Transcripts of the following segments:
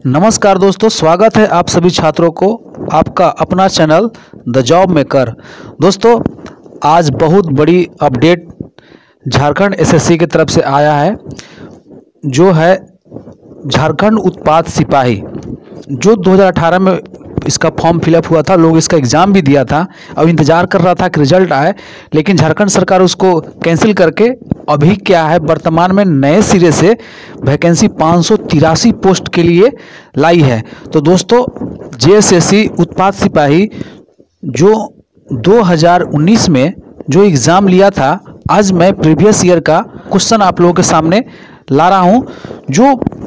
नमस्कार दोस्तों, स्वागत है आप सभी छात्रों को आपका अपना चैनल द जॉब मेकर। दोस्तों, आज बहुत बड़ी अपडेट झारखंड एसएससी की तरफ से आया है, जो है झारखंड उत्पाद सिपाही। जो 2018 में इसका फॉर्म फिलअप हुआ था, लोग इसका एग्ज़ाम भी दिया था। अब इंतज़ार कर रहा था कि रिजल्ट आए, लेकिन झारखंड सरकार उसको कैंसिल करके अभी क्या है, वर्तमान में नए सिरे से वैकेंसी 583 पोस्ट के लिए लाई है। तो दोस्तों, जेएसएससी उत्पाद सिपाही जो 2019 में जो एग्ज़ाम लिया था, आज मैं प्रीवियस ईयर का क्वेश्चन आप लोगों के सामने ला रहा हूं, जो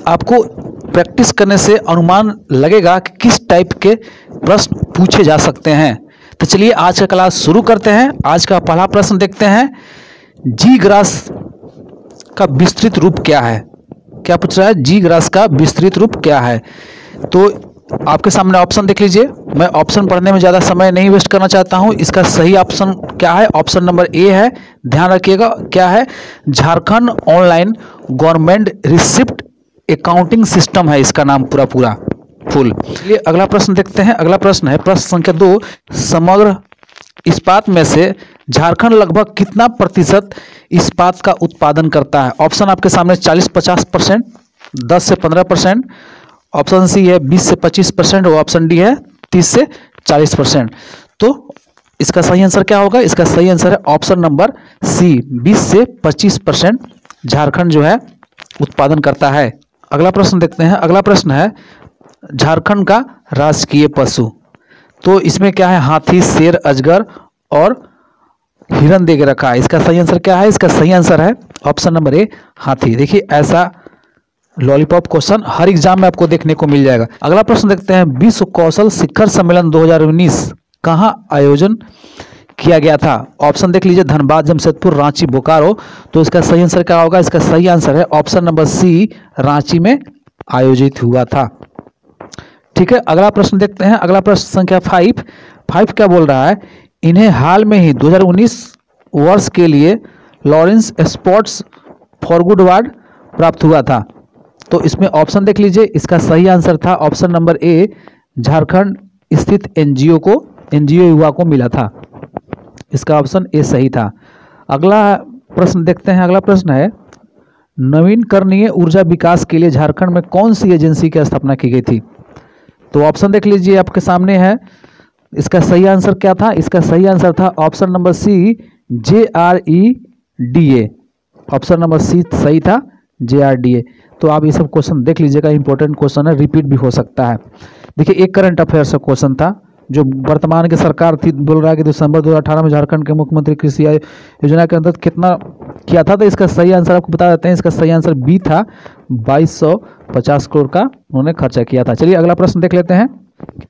आपको प्रैक्टिस करने से अनुमान लगेगा कि किस टाइप के प्रश्न पूछे जा सकते हैं। तो चलिए आज का क्लास शुरू करते हैं। आज का पहला प्रश्न देखते हैं, जी ग्रास का विस्तृत रूप क्या है। क्या पूछ रहा है? जी ग्रास का विस्तृत रूप क्या है। तो आपके सामने ऑप्शन देख लीजिए। मैं ऑप्शन पढ़ने में ज़्यादा समय नहीं वेस्ट करना चाहता हूं। इसका सही ऑप्शन क्या है? ऑप्शन नंबर ए है। ध्यान रखिएगा, क्या है? Jharkhand online government receipt accounting system है इसका नाम पूरा फुल। चलिए अगला प्रश्न देखते हैं। अगला प्रश्न है प्रश्न संख्या 2, समग्र इस्पात में से झारखंड लगभग कितना प्रतिशत इस्पात का उत्पादन करता है। ऑप्शन आपके सामने 40-50%, 10 से 15%, ऑप्शन सी है 20 से 25% और ऑप्शन डी है 30 से 40%। तो इसका सही आंसर क्या होगा? इसका सही आंसर है ऑप्शन नंबर सी, 20 से 25% झारखंड जो है उत्पादन करता है। अगला प्रश्न देखते हैं। अगला प्रश्न है, झारखंड का राजकीय पशु। तो इसमें क्या है? हाथी, शेर, अजगर और हिरन दे के रखा है। इसका सही आंसर क्या है? इसका सही आंसर है ऑप्शन नंबर ए, हाथी। देखिए, ऐसा लॉलीपॉप क्वेश्चन हर एग्जाम में आपको देखने को मिल जाएगा। अगला प्रश्न देखते हैं, विश्व कौशल शिखर सम्मेलन 2019 कहाँ आयोजन किया गया था। ऑप्शन देख लीजिए, धनबाद, जमशेदपुर, रांची, बोकारो। तो इसका सही आंसर क्या होगा? इसका सही आंसर है ऑप्शन नंबर सी, रांची में आयोजित हुआ था। ठीक है, अगला प्रश्न देखते हैं। अगला प्रश्न संख्या 5 क्या बोल रहा है? इन्हें हाल में ही 2019 वर्ष के लिए Lawrence sports for good award प्राप्त हुआ था। तो इसमें ऑप्शन देख लीजिए। इसका सही आंसर था ऑप्शन नंबर ए, झारखंड स्थित एनजीओ युवा को मिला था। इसका ऑप्शन ए सही था। अगला प्रश्न देखते हैं। अगला प्रश्न है, नवीनकरणीय ऊर्जा विकास के लिए झारखंड में कौन सी एजेंसी की स्थापना की गई थी। तो ऑप्शन देख लीजिए, आपके सामने है। इसका सही आंसर क्या था? इसका सही आंसर था option number C, JREDA। Option number C सही था, JRDA। तो आप ये सब क्वेश्चन देख लीजिएगा, इंपॉर्टेंट क्वेश्चन है, रिपीट भी हो सकता है। देखिए, एक करंट अफेयर्स का क्वेश्चन था, जो वर्तमान की सरकार थी, बोल रहा है कि दिसंबर 2018 में झारखंड के मुख्यमंत्री कृषि योजना के अंतर्गत कितना किया था। तो इसका सही आंसर आपको बता देते हैं। इसका सही आंसर बी था, 2250 करोड़ का उन्होंने खर्चा किया था। चलिए अगला प्रश्न देख लेते हैं।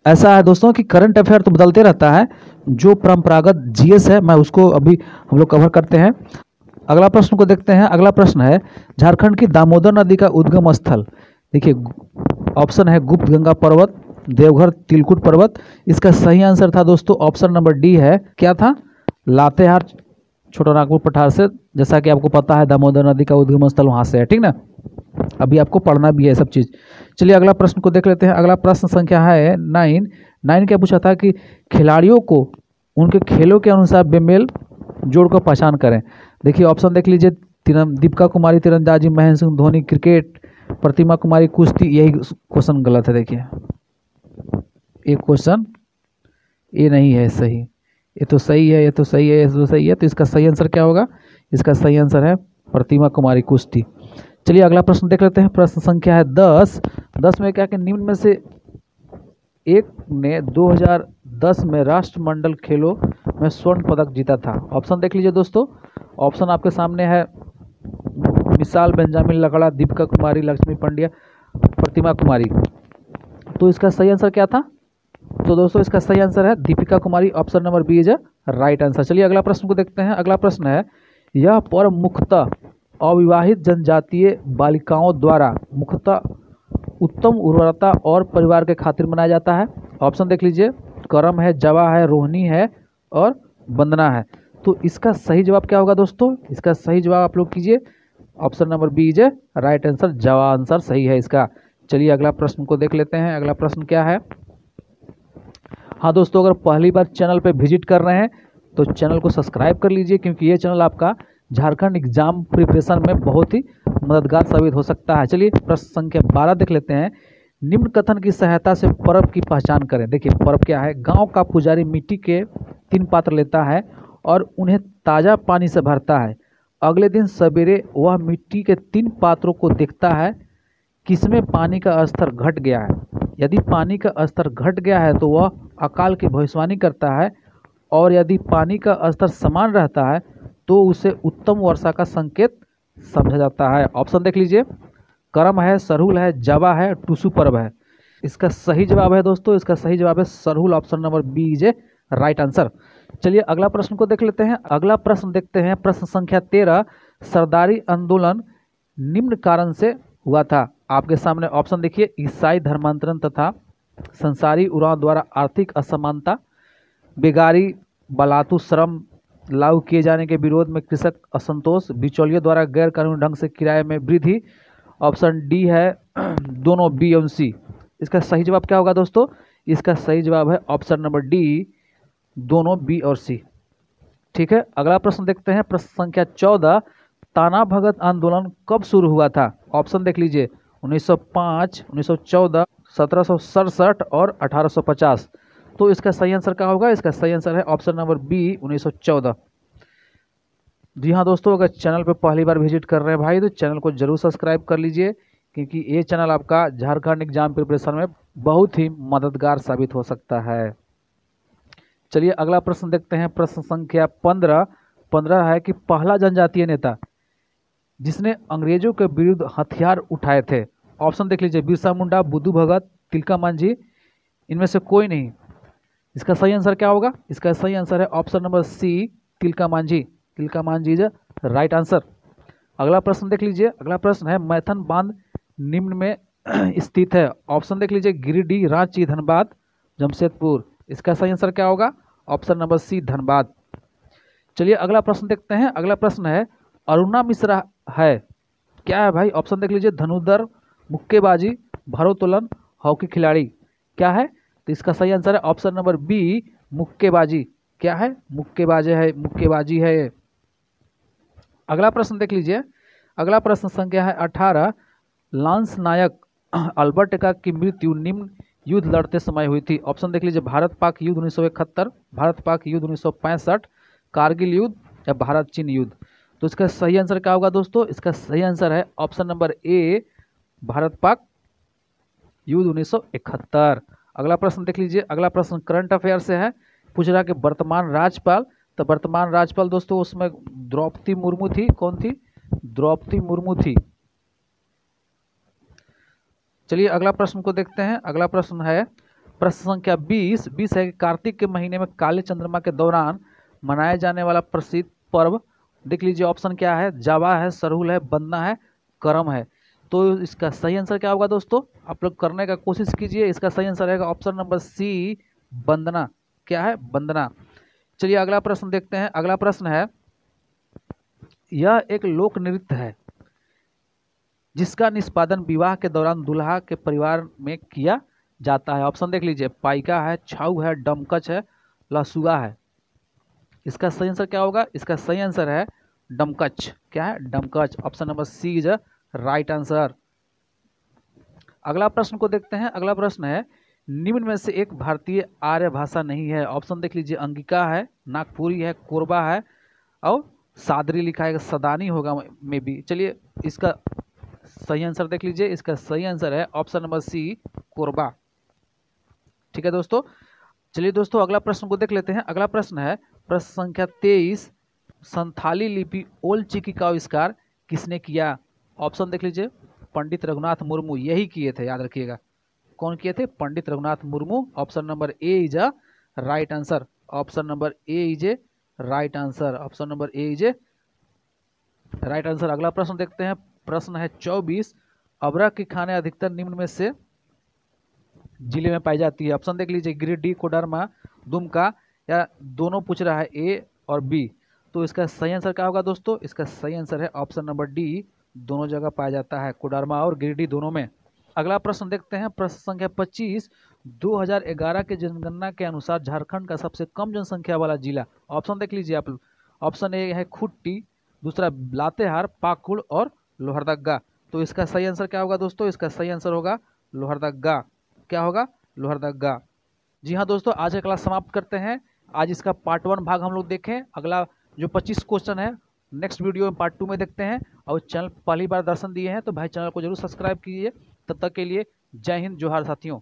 ऐसा है दोस्तों कि करंट अफेयर तो बदलते रहता है, जो परंपरागत जीएस है मैं उसको अभी हम लोग कवर करते हैं। अगला प्रश्न को देखते हैं। अगला प्रश्न है, झारखंड की दामोदर नदी का उद्गम स्थल। देखिए, ऑप्शन है गुप्त गंगा पर्वत, देवघर, तिलकुट पर्वत। इसका सही आंसर था दोस्तों ऑप्शन नंबर डी है, क्या था? लातेहार, छोटा नागपुर पठार से। जैसा कि आपको पता है, दामोदर नदी का उद्गम स्थल वहां से है। ठीक ना, अभी आपको पढ़ना भी है सब चीज़। चलिए अगला प्रश्न को देख लेते हैं। अगला प्रश्न संख्या है 9 क्या पूछा था कि खिलाड़ियों को उनके खेलों के अनुसार बेमेल जोड़ को पहचान करें। देखिए, ऑप्शन देख लीजिए, दीपिका कुमारी तीरंदाजी, महेंद्र सिंह धोनी क्रिकेट, प्रतिमा कुमारी कुश्ती। यही क्वेश्चन गलत है। देखिए, एक क्वेश्चन ये नहीं है सही, ये तो सही है, ये तो सही है, ये तो सही है। तो इसका सही आंसर क्या होगा? इसका सही आंसर है प्रतिमा कुमारी कुश्ती। चलिए अगला प्रश्न देख लेते हैं। प्रश्न संख्या है 10 में क्या कि निम्न में से एक ने 2010 में राष्ट्रमंडल खेलों में स्वर्ण पदक जीता था। ऑप्शन देख लीजिए दोस्तों। ऑप्शन आपके सामने है, मिसाल, बेंजामिन लकड़ा, दीपिका कुमारी, लक्ष्मी पंड्या, प्रतिमा कुमारी। तो इसका सही आंसर क्या था? तो दोस्तों इसका सही आंसर है Deepika Kumari. Option number B is right answer. चलिए अगला प्रश्न को देखते हैं। अगला प्रश्न है, यह पर्व मुख्यतः अविवाहित जनजातीय बालिकाओं द्वारा मुख्यतः उत्तम उर्वरता और परिवार के खातिर मनाया जाता है। ऑप्शन देख लीजिए, करम है, जवा है, रोहिणी है और वंदना है। तो इसका सही जवाब क्या होगा दोस्तों? इसका सही जवाब आप लोग कीजिए, option number B is right answer, जवा आंसर सही है इसका। चलिए अगला प्रश्न को देख लेते हैं। अगला प्रश्न क्या है। हाँ दोस्तों, अगर पहली बार चैनल पे विजिट कर रहे हैं तो चैनल को सब्सक्राइब कर लीजिए, क्योंकि ये चैनल आपका झारखंड एग्जाम प्रिपरेशन में बहुत ही मददगार साबित हो सकता है। चलिए प्रश्न संख्या 12 देख लेते हैं। निम्न कथन की सहायता से पर्व की पहचान करें। देखिए पर्व क्या है। गांव का पुजारी मिट्टी के 3 पात्र लेता है और उन्हें ताज़ा पानी से भरता है। अगले दिन सवेरे वह मिट्टी के 3 पात्रों को देखता है, किसमें पानी का स्तर घट गया है। यदि पानी का स्तर घट गया है तो वह अकाल की भविष्यवाणी करता है, और यदि पानी का स्तर समान रहता है तो उसे उत्तम वर्षा का संकेत समझा जाता है। ऑप्शन देख लीजिए। करम है, सरहुल है, जावा है, टुसु पर्व है। इसका सही जवाब है दोस्तों, इसका सही जवाब है Sarhul. Option number B is a right answer. चलिए अगला प्रश्न को देख लेते हैं। अगला प्रश्न देखते हैं, प्रश्न संख्या 13। सरदारी आंदोलन निम्न कारण से हुआ था। आपके सामने ऑप्शन देखिए। ईसाई धर्मांतरण तथा संसारी उराव द्वारा आर्थिक असमानता, बेगारी, बलातु श्रम लागू किए जाने के विरोध में कृषक असंतोष, बिचौलियों द्वारा गैर कानूनी ढंग से किराए में वृद्धि। ऑप्शन डी है दोनों, बी और सी। इसका सही जवाब क्या होगा दोस्तों। इसका सही जवाब है ऑप्शन नंबर डी, दोनों, बी और सी। ठीक है, अगला प्रश्न देखते हैं। प्रश्न संख्या 14। ताना भगत आंदोलन कब शुरू हुआ था। ऑप्शन देख लीजिए। 1905, 1914, 1767 और 1850। तो इसका सही आंसर क्या होगा। इसका सही आंसर है ऑप्शन नंबर बी, 1914। जी हाँ दोस्तों, अगर चैनल पे पहली बार विजिट कर रहे हैं भाई तो चैनल को जरूर सब्सक्राइब कर लीजिए, क्योंकि ये चैनल आपका झारखंड एग्जाम प्रिपरेशन में बहुत ही मददगार साबित हो सकता है। चलिए अगला प्रश्न देखते हैं। प्रश्न संख्या 15 है कि पहला जनजातीय नेता जिसने अंग्रेजों के विरुद्ध हथियार उठाए थे। ऑप्शन देख लीजिए। बिरसा मुंडा, बुद्धू भगत, तिलका मांझी, इनमें से कोई नहीं। इसका सही आंसर क्या होगा। इसका सही आंसर है option number C, Tilka Manjhi. Tilka Manjhi is right answer. अगला प्रश्न देख लीजिए। अगला प्रश्न है, मैथन बांध निम्न में स्थित है। ऑप्शन देख लीजिए। गिरिडीह, रांची, धनबाद, जमशेदपुर। इसका सही आंसर क्या होगा। Option number C, Dhanbad. चलिए अगला प्रश्न देखते हैं। अगला प्रश्न है, अरुणा मिश्रा है क्या है भाई। ऑप्शन देख लीजिए। धनुर्धर, मुक्केबाजी, भारोत्तोलन, हॉकी खिलाड़ी। क्या है। तो इसका सही आंसर है ऑप्शन नंबर बी, मुक्केबाजी। क्या है, मुक्केबाजी है, मुक्केबाजी है। अगला प्रश्न देख लीजिए। अगला प्रश्न संख्या है 18। लांस नायक अल्बर्ट एक्का की मृत्यु निम्न युद्ध लड़ते समय हुई थी। ऑप्शन देख लीजिए। भारत पाक युद्ध 1971, भारत पाक युद्ध 1965, कारगिल युद्ध या भारत चीन युद्ध। तो इसका सही आंसर क्या होगा दोस्तों। इसका सही आंसर है ऑप्शन नंबर ए, भारत पाक युद्ध 1971। अगला प्रश्न देख लीजिए। अगला प्रश्न करंट अफेयर से है। पूछ रहा कि वर्तमान राज्यपाल, तो वर्तमान राज्यपाल दोस्तों उसमें द्रौपदी मुर्मू थी। कौन थी। द्रौपदी मुर्मू थी। चलिए अगला प्रश्न को देखते हैं। अगला प्रश्न है प्रश्न संख्या 20 है कि कार्तिक के महीने में काले चंद्रमा के दौरान मनाया जाने वाला प्रसिद्ध पर्व। देख लीजिए ऑप्शन क्या है। जावा है, सरहुल है, बंदना है, करम है। तो इसका सही आंसर क्या होगा दोस्तों। आप लोग करने का कोशिश कीजिए। इसका सही आंसर रहेगा ऑप्शन नंबर सी, बंदना। क्या है, बंदना। चलिए अगला प्रश्न देखते हैं। अगला प्रश्न है, यह एक लोक नृत्य है जिसका निष्पादन विवाह के दौरान दुल्हा के परिवार में किया जाता है। ऑप्शन देख लीजिए। पाइका है, छाऊ है, डमकच है, लसुआ है। इसका सही आंसर क्या होगा। इसका सही आंसर है डमकच। क्या है, Domkach. Option number C is right answer. अगला प्रश्न को देखते हैं। अगला प्रश्न है, निम्न में से एक भारतीय आर्य भाषा नहीं है। ऑप्शन देख लीजिए। अंगिका है, नागपुरी है, कोरबा है और सादरी लिखा है। सदानी होगा मे बी। चलिए इसका सही आंसर देख लीजिए। इसका सही आंसर है ऑप्शन नंबर सी, कोरबा। ठीक है दोस्तों। चलिए दोस्तों अगला प्रश्न को देख लेते हैं। अगला प्रश्न है प्रश्न संख्या 23। संथाली लिपि ओल चिकी का आविष्कार किसने किया। ऑप्शन देख लीजिए। पंडित रघुनाथ मुर्मू, यही किए थे, याद रखिएगा। कौन किए थे। Pandit Raghunath Murmu. Option number A is a right answer. Option number A is a right answer. Option number A is a right answer. अगला प्रश्न देखते हैं। प्रश्न है 24। अबरख की खाने अधिकतर निम्न में से जिले में पाई जाती है। ऑप्शन देख लीजिए। गिरिडीह, कोडरमा, दुमका या दोनों पूछ रहा है, ए और बी। तो इसका सही आंसर क्या होगा दोस्तों। इसका सही आंसर है ऑप्शन नंबर डी, दोनों जगह पाया जाता है, कोडरमा और गिरिडीह दोनों में। अगला प्रश्न देखते हैं। प्रश्न संख्या 25, 2011 के जनगणना के अनुसार झारखंड का सबसे कम जनसंख्या वाला जिला। ऑप्शन देख लीजिए आप लोग। ऑप्शन ए है खूंटी, दूसरा लातेहार, पाकुड़ और लोहरदगा। तो इसका सही आंसर क्या होगा दोस्तों? इसका सही आंसर होगा लोहरदगा। क्या होगा? लोहरदगा। जी हाँ दोस्तों, आज का क्लास समाप्त करते हैं। आज इसका पार्ट 1 भाग हम लोग देखें। अगला जो 25 क्वेश्चन है नेक्स्ट वीडियो में पार्ट 2 में देखते हैं। और चैनल पहली बार दर्शन दिए हैं तो भाई चैनल को जरूर सब्सक्राइब कीजिए। तब तक के लिए जय हिंद, जोहार साथियों।